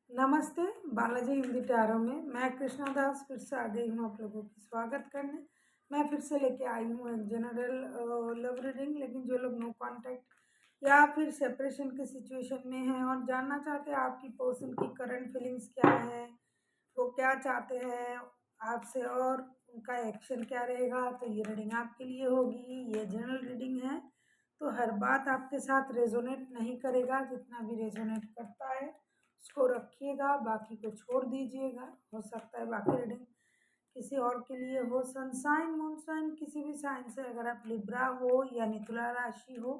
नमस्ते, बालाजी हिंदी टैरो में मैं कृष्णा दास फिर से आ गई हूँ आप लोगों की स्वागत करने। मैं फिर से लेके आई हूँ एक जनरल लव रीडिंग, लेकिन जो लोग नो कांटेक्ट या फिर सेपरेशन के सिचुएशन में हैं और जानना चाहते हैं आपकी पर्सन की करंट फीलिंग्स क्या है, वो क्या चाहते हैं आपसे और उनका एक्शन क्या रहेगा, तो ये रीडिंग आपके लिए होगी। ये जनरल रीडिंग है तो हर बात आपके साथ रेजोनेट नहीं करेगा, जितना भी रेजोनेट करता है उसको रखिएगा, बाकी को छोड़ दीजिएगा। हो सकता है बाकी रीडिंग किसी और के लिए हो। सनसाइन मूनसाइन किसी भी साइन से अगर आप लिब्रा हो यानी तुला राशि हो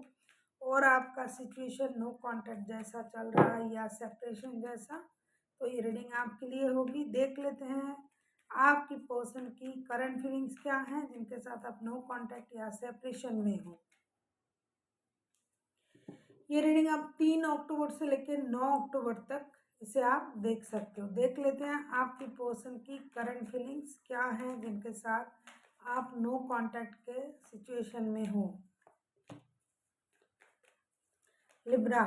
और आपका सिचुएशन नो कांटेक्ट जैसा चल रहा है या सेपरेशन जैसा, तो ये रीडिंग आपके लिए होगी। देख लेते हैं आपकी पर्सन की करंट फीलिंग्स क्या हैं जिनके साथ आप नो कांटेक्ट या सेपरेशन में हो। ये रीडिंग आप 3 अक्टूबर से लेकर 9 अक्टूबर तक इसे आप देख सकते हो। देख लेते हैं आपकी पर्सन की करंट फीलिंग्स क्या हैं जिनके साथ आप नो कांटेक्ट के सिचुएशन में हो। लिब्रा,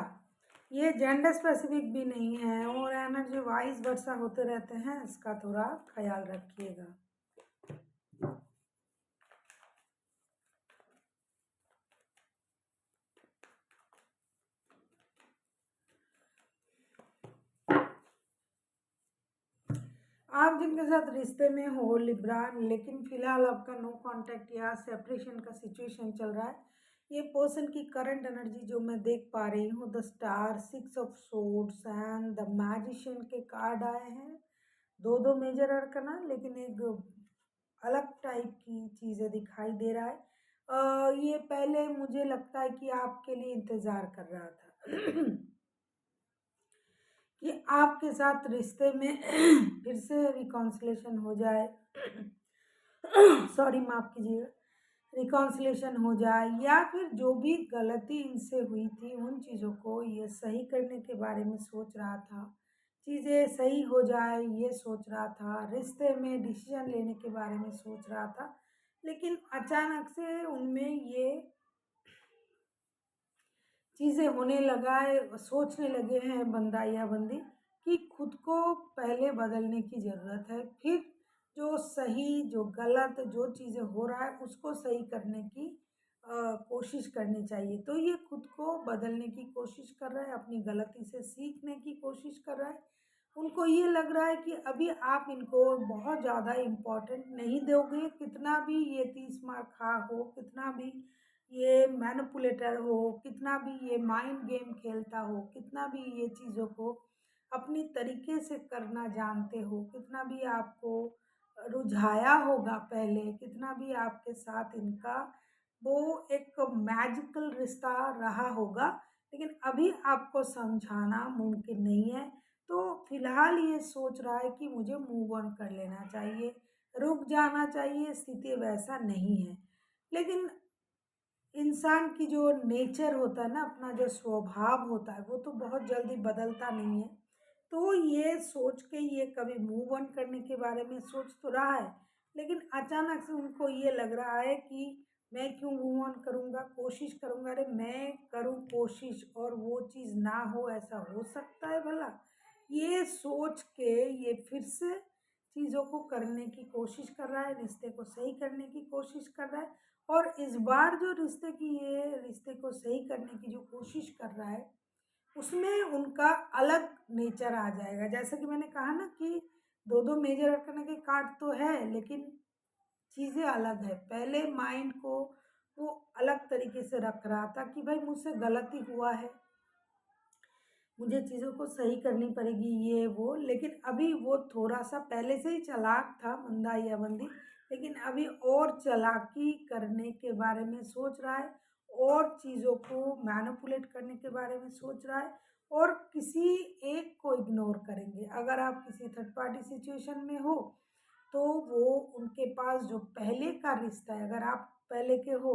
ये जेंडर स्पेसिफिक भी नहीं है और एनर्जी वाइज वर्षा होते रहते हैं, इसका थोड़ा ख्याल रखिएगा। आप जिनके साथ रिश्ते में हो लिब्रा, लेकिन फिलहाल आपका नो कांटेक्ट या सेपरेशन का सिचुएशन चल रहा है, ये पर्सन की करंट एनर्जी जो मैं देख पा रही हूँ, the star, 6 of swords and the magician के कार्ड आए हैं। दो मेजर अरकना, लेकिन एक अलग टाइप की चीज़ें दिखाई दे रहा है। ये पहले मुझे लगता है कि आपके लिए इंतज़ार कर रहा था कि आपके साथ रिश्ते में फिर से रिकॉन्सिलेशन हो जाए सॉरी माफ़ कीजिएगा, रिकॉन्सिलेशन हो जाए या फिर जो भी गलती इनसे हुई थी उन चीज़ों को ये सही करने के बारे में सोच रहा था। चीज़ें सही हो जाए ये सोच रहा था, रिश्ते में डिसीजन लेने के बारे में सोच रहा था, लेकिन अचानक से उनमें ये चीज़ें होने लगा है, सोचने लगे हैं बंदा या बंदी कि खुद को पहले बदलने की ज़रूरत है, फिर जो सही जो गलत जो चीज़ें हो रहा है उसको सही करने की कोशिश करनी चाहिए। तो ये खुद को बदलने की कोशिश कर रहा है, अपनी गलती से सीखने की कोशिश कर रहा है। उनको ये लग रहा है कि अभी आप इनको बहुत ज़्यादा इम्पोर्टेंट नहीं दोगे, कितना भी ये 30 मार खा हो, कितना भी ये मैनिपुलेटर हो, कितना भी ये माइंड गेम खेलता हो, कितना भी ये चीज़ों को अपनी तरीके से करना जानते हो, कितना भी आपको रुझाया होगा पहले, कितना भी आपके साथ इनका वो एक मैजिकल रिश्ता रहा होगा, लेकिन अभी आपको समझाना मुमकिन नहीं है। तो फिलहाल ये सोच रहा है कि मुझे मूव ऑन कर लेना चाहिए, रुक जाना चाहिए, स्थिति वैसा नहीं है। लेकिन इंसान की जो नेचर होता है ना, अपना जो स्वभाव होता है, वो तो बहुत जल्दी बदलता नहीं है। तो ये सोच के ये कभी मूव ऑन करने के बारे में सोच तो रहा है, लेकिन अचानक से उनको ये लग रहा है कि मैं क्यों मूव ऑन करूँगा, कोशिश करूँगा, अरे मैं करूँ कोशिश और वो चीज़ ना हो, ऐसा हो सकता है भला? ये सोच के ये फिर से चीज़ों को करने की कोशिश कर रहा है, रिश्ते को सही करने की कोशिश कर रहा है। और इस बार जो रिश्ते को सही करने की जो कोशिश कर रहा है, उसमें उनका अलग नेचर आ जाएगा। जैसे कि मैंने कहा ना कि 2-2 मेजर अरकन के कार्ड तो है, लेकिन चीज़ें अलग है। पहले माइंड को वो अलग तरीके से रख रहा था कि भाई मुझसे गलती हुआ है, मुझे चीज़ों को सही करनी पड़ेगी ये वो, लेकिन अभी वो थोड़ा-सा पहले से ही चालाक था बंदा या बंदी, लेकिन अभी और चालाकी करने के बारे में सोच रहा है और चीज़ों को मैनिपुलेट करने के बारे में सोच रहा है और किसी एक को इग्नोर करेंगे। अगर आप किसी थर्ड पार्टी सिचुएशन में हो, तो वो उनके पास जो पहले का रिश्ता है, अगर आप पहले के हो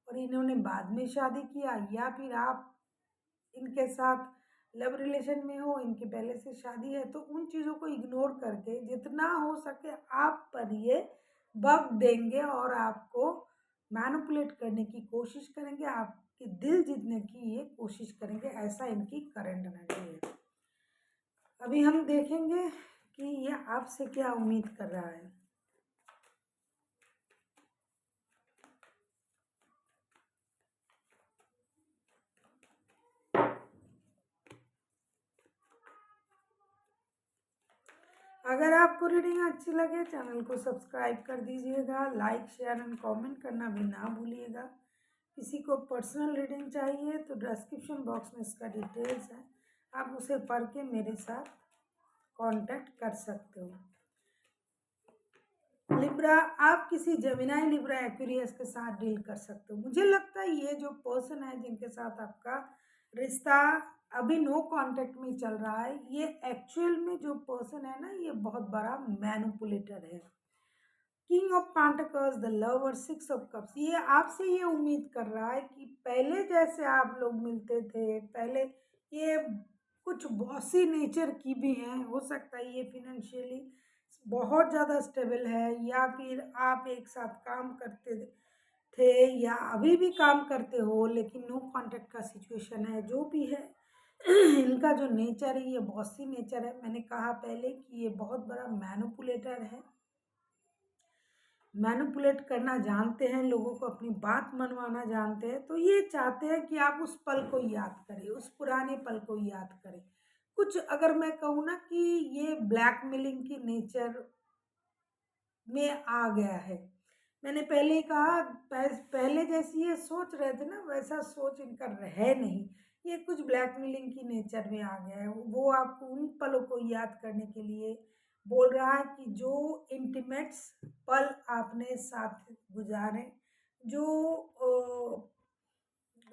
और इन्होंने बाद में शादी किया या फिर आप इनके साथ लव रिलेशन में हो, इनकी पहले से शादी है, तो उन चीज़ों को इग्नोर करके जितना हो सके आप पर ये वक़्त देंगे और आपको मैनिपुलेट करने की कोशिश करेंगे, आपके दिल जीतने की ये कोशिश करेंगे, ऐसा इनकी करंट एनर्जी है। अभी हम देखेंगे कि ये आपसे क्या उम्मीद कर रहा है। अगर आपको रीडिंग अच्छी लगे चैनल को सब्सक्राइब कर दीजिएगा, लाइक शेयर एंड कमेंट करना भी ना भूलिएगा। किसी को पर्सनल रीडिंग चाहिए तो डिस्क्रिप्शन बॉक्स में इसका डिटेल्स है, आप उसे पढ़ के मेरे साथ कांटेक्ट कर सकते हो। लिब्रा, आप किसी जेमिनाई, लिब्रा, एक्वेरियस के साथ डील कर सकते हो। मुझे लगता है ये जो पर्सन है जिनके साथ आपका रिश्ता अभी नो कांटेक्ट में चल रहा है, ये एक्चुअल में जो पर्सन है ना, ये बहुत बड़ा मैनिपुलेटर है। King of pentacles, the lover, six of cups, ये आपसे ये उम्मीद कर रहा है कि पहले जैसे आप लोग मिलते थे पहले, ये कुछ बॉसी नेचर की भी हैं, हो सकता है ये फिनेंशियली बहुत ज़्यादा स्टेबल है, या फिर आप एक साथ काम करते थे या अभी भी काम करते हो लेकिन नो कांटेक्ट का सिचुएशन है। जो भी है इनका जो नेचर है ये बॉसी नेचर है। मैंने कहा पहले कि ये बहुत बड़ा मैनिपुलेटर है, मैनिपुलेट करना जानते हैं, लोगों को अपनी बात मनवाना जानते हैं। तो ये चाहते हैं कि आप उस पल को याद करें, उस पुराने पल को याद करें। कुछ अगर मैं कहूँ ना कि ये ब्लैकमेलिंग की नेचर में आ गया है। मैंने पहले ही कहा, पहले जैसी ये सोच रहे थे ना वैसा सोच इनका है नहीं। ये कुछ ब्लैकमेलिंग की नेचर में आ गया है। वो आपको उन पलों को याद करने के लिए बोल रहा है कि जो इंटीमेट्स पल आपने साथ गुजारे, जो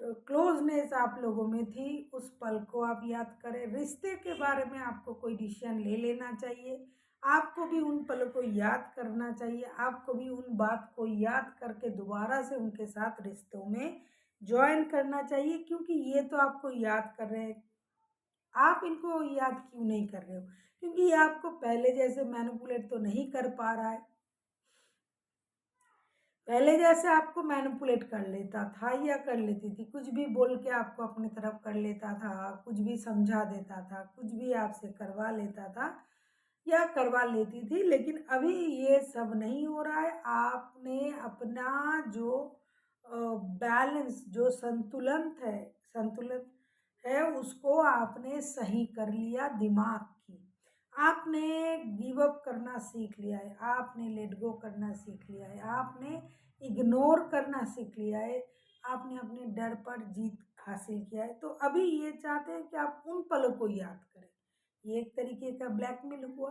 क्लोजनेस आप लोगों में थी, उस पल को आप याद करें। रिश्ते के बारे में आपको कोई डिसीजन ले लेना चाहिए, आपको भी उन पलों को याद करना चाहिए, आपको भी उन बात को याद करके दोबारा से उनके साथ रिश्तों में ज्वाइन करना चाहिए। क्योंकि ये तो आपको याद कर रहे हैं, आप इनको याद क्यों नहीं कर रहे हो? क्योंकि ये आपको पहले जैसे मैनिपुलेट तो नहीं कर पा रहा है। पहले जैसे आपको मैनिपुलेट कर लेता था या कर लेती थी, कुछ भी बोल के आपको अपनी तरफ कर लेता था, कुछ भी समझा देता था, कुछ भी आपसे करवा लेता था या करवा लेती थी। लेकिन अभी ये सब नहीं हो रहा है। आपने अपना जो बैलेंस, जो संतुलन है उसको आपने सही कर लिया। दिमाग की आपने गिव अप करना सीख लिया है, आपने लेट गो करना सीख लिया है, आपने इग्नोर करना सीख लिया है, आपने अपने डर पर जीत हासिल किया है। तो अभी ये चाहते हैं कि आप उन पलों को याद करें। ये एक तरीके का ब्लैकमेल हुआ।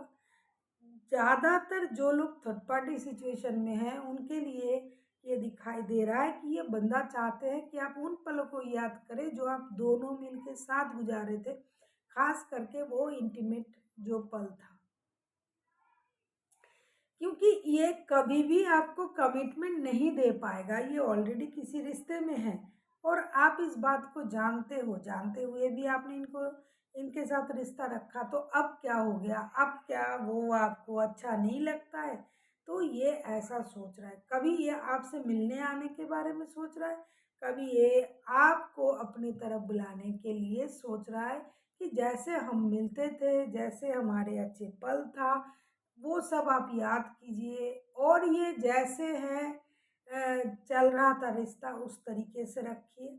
ज़्यादातर जो लोग थर्ड पार्टी सिचुएशन में हैं उनके लिए ये दिखाई दे रहा है कि ये बंदा चाहते हैं कि आप उन पलों को याद करें जो आप दोनों मिलके साथ गुजारे थे, खास करके वो इंटीमेट जो पल था। क्योंकि ये कभी भी आपको कमिटमेंट नहीं दे पाएगा, ये ऑलरेडी किसी रिश्ते में है और आप इस बात को जानते हो। जानते हुए भी आपने इनके साथ रिश्ता रखा, तो अब क्या हो गया? अब क्या वो आपको अच्छा नहीं लगता है? तो ये ऐसा सोच रहा है। कभी ये आपसे मिलने आने के बारे में सोच रहा है, कभी ये आपको अपनी तरफ बुलाने के लिए सोच रहा है कि जैसे हम मिलते थे, जैसे हमारे अच्छे पल था, वो सब आप याद कीजिए और ये जैसे है चल रहा था रिश्ता उस तरीके से रखिए।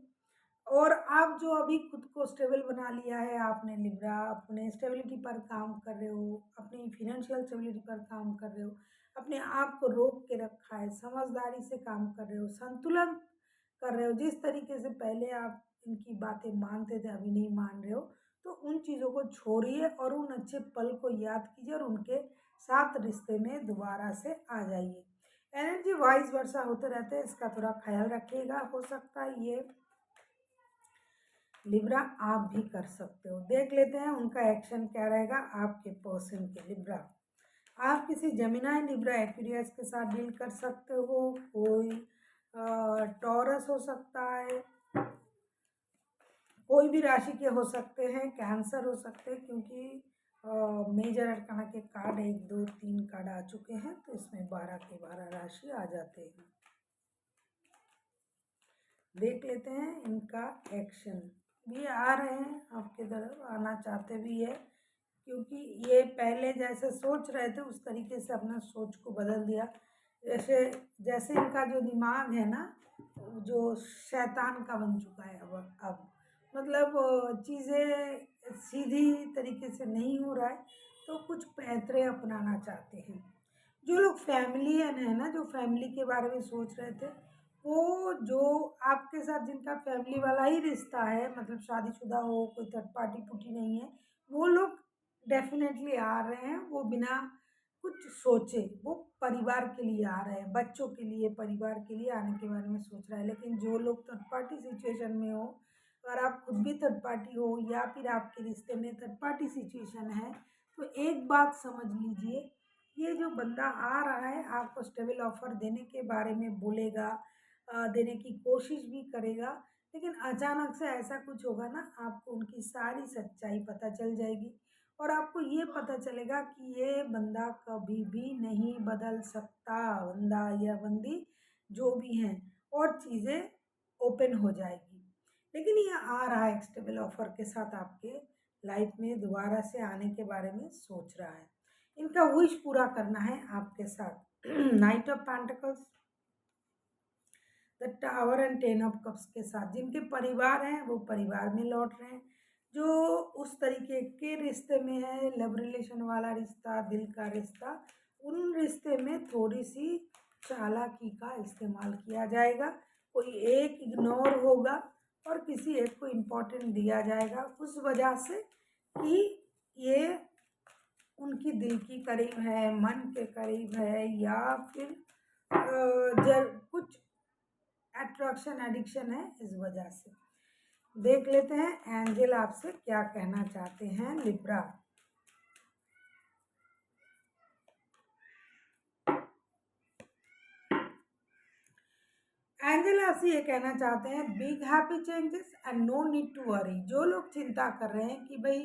और आप जो अभी खुद को स्टेबल बना लिया है आपने लिब्रा, अपने स्टेबिलिटी पर काम कर रहे हो, अपनी फिनेंशियल स्टेबिलिटी पर काम कर रहे हो, अपने आप को रोक के रखा है, समझदारी से काम कर रहे हो, संतुलन कर रहे हो। जिस तरीके से पहले आप इनकी बातें मानते थे अभी नहीं मान रहे हो, तो उन चीज़ों को छोड़िए और उन अच्छे पल को याद कीजिए और उनके साथ रिश्ते में दोबारा से आ जाइए। एनर्जी वाइस वर्षा होते रहते हैं, इसका थोड़ा ख्याल रखिएगा। हो सकता है ये लिब्रा आप भी कर सकते हो। देख लेते हैं उनका एक्शन क्या रहेगा आपके पर्सन के। लिब्रा, आप किसी जेमिनाई, लिब्रा, एक्वेरियस के साथ डील कर सकते हो। कोई टॉरस हो सकता है, कोई भी राशि के हो सकते हैं, कैंसर हो सकते हैं, क्योंकि मेजर अरकाना के कार्ड 1 2 3 कार्ड आ चुके हैं, तो इसमें 12 के 12 राशि आ जाते हैं। देख लेते हैं इनका एक्शन। भी आ रहे हैं आपके तरफ, आना चाहते भी है क्योंकि ये पहले जैसे सोच रहे थे उस तरीके से अपना सोच को बदल दिया। जैसे जैसे इनका जो दिमाग है ना, जो शैतान का बन चुका है अब मतलब चीज़ें सीधी तरीके से नहीं हो रहा है, तो कुछ पैंतरे अपनाना चाहते हैं। जो लोग फैमिलियन है ना, जो फैमिली के बारे में सोच रहे थे, वो जो आपके साथ जिनका फैमिली वाला ही रिश्ता है, मतलब शादीशुदा हो, कोई थर्ड पार्टी पुटी नहीं है, वो लोग डेफिनेटली आ रहे हैं। वो बिना कुछ सोचे वो परिवार के लिए आ रहे हैं, बच्चों के लिए, परिवार के लिए आने के बारे में सोच रहा है। लेकिन जो लोग थर्ड पार्टी सिचुएशन में हो, अगर आप खुद भी थर्ड पार्टी हो या फिर आपके रिश्ते में थर्ड पार्टी सिचुएशन है, तो एक बात समझ लीजिए, ये जो बंदा आ रहा है आपको स्टेबल ऑफर देने के बारे में बोलेगा, देने की कोशिश भी करेगा, लेकिन अचानक से ऐसा कुछ होगा ना, आपको उनकी सारी सच्चाई पता चल जाएगी और आपको ये पता चलेगा कि ये बंदा कभी भी नहीं बदल सकता, बंदा या बंदी जो भी हैं, और चीज़ें ओपन हो जाएगी। लेकिन ये आ रहा है स्टेबल ऑफर के साथ, आपके लाइफ में दोबारा से आने के बारे में सोच रहा है। इनका विश पूरा करना है आपके साथ। Night of pentacles, the tower and ten of cups के साथ, जिनके परिवार हैं वो परिवार में लौट रहे हैं। जो उस तरीके के रिश्ते में है, लव रिलेशन वाला रिश्ता, दिल का रिश्ता, उन रिश्ते में थोड़ी सी चालाकी का इस्तेमाल किया जाएगा। कोई एक इग्नोर होगा और किसी एक को इम्पोर्टेंट दिया जाएगा, उस वजह से कि ये उनकी दिल की करीब है, मन के करीब है, या फिर जर कुछ अट्रैक्शन एडिक्शन है, इस वजह से। देख लेते हैं एंजल आपसे क्या कहना चाहते हैं। लिब्रा, एंजल आपसे ये कहना चाहते हैं, big happy changes and no need to worry. जो लोग चिंता कर रहे हैं कि भाई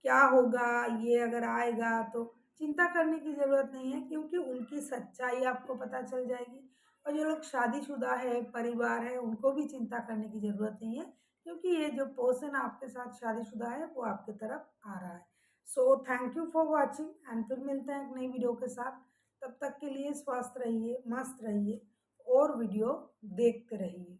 क्या होगा, ये अगर आएगा, तो चिंता करने की ज़रूरत नहीं है, क्योंकि उनकी सच्चाई आपको पता चल जाएगी। और जो लोग शादीशुदा है, परिवार है, उनको भी चिंता करने की ज़रूरत नहीं है, क्योंकि ये जो पर्सन आपके साथ शादीशुदा है वो आपकी तरफ आ रहा है। So thank you for watching and फिर मिलते हैं एक नई वीडियो के साथ। तब तक के लिए स्वस्थ रहिए, मस्त रहिए और वीडियो देखते रहिए।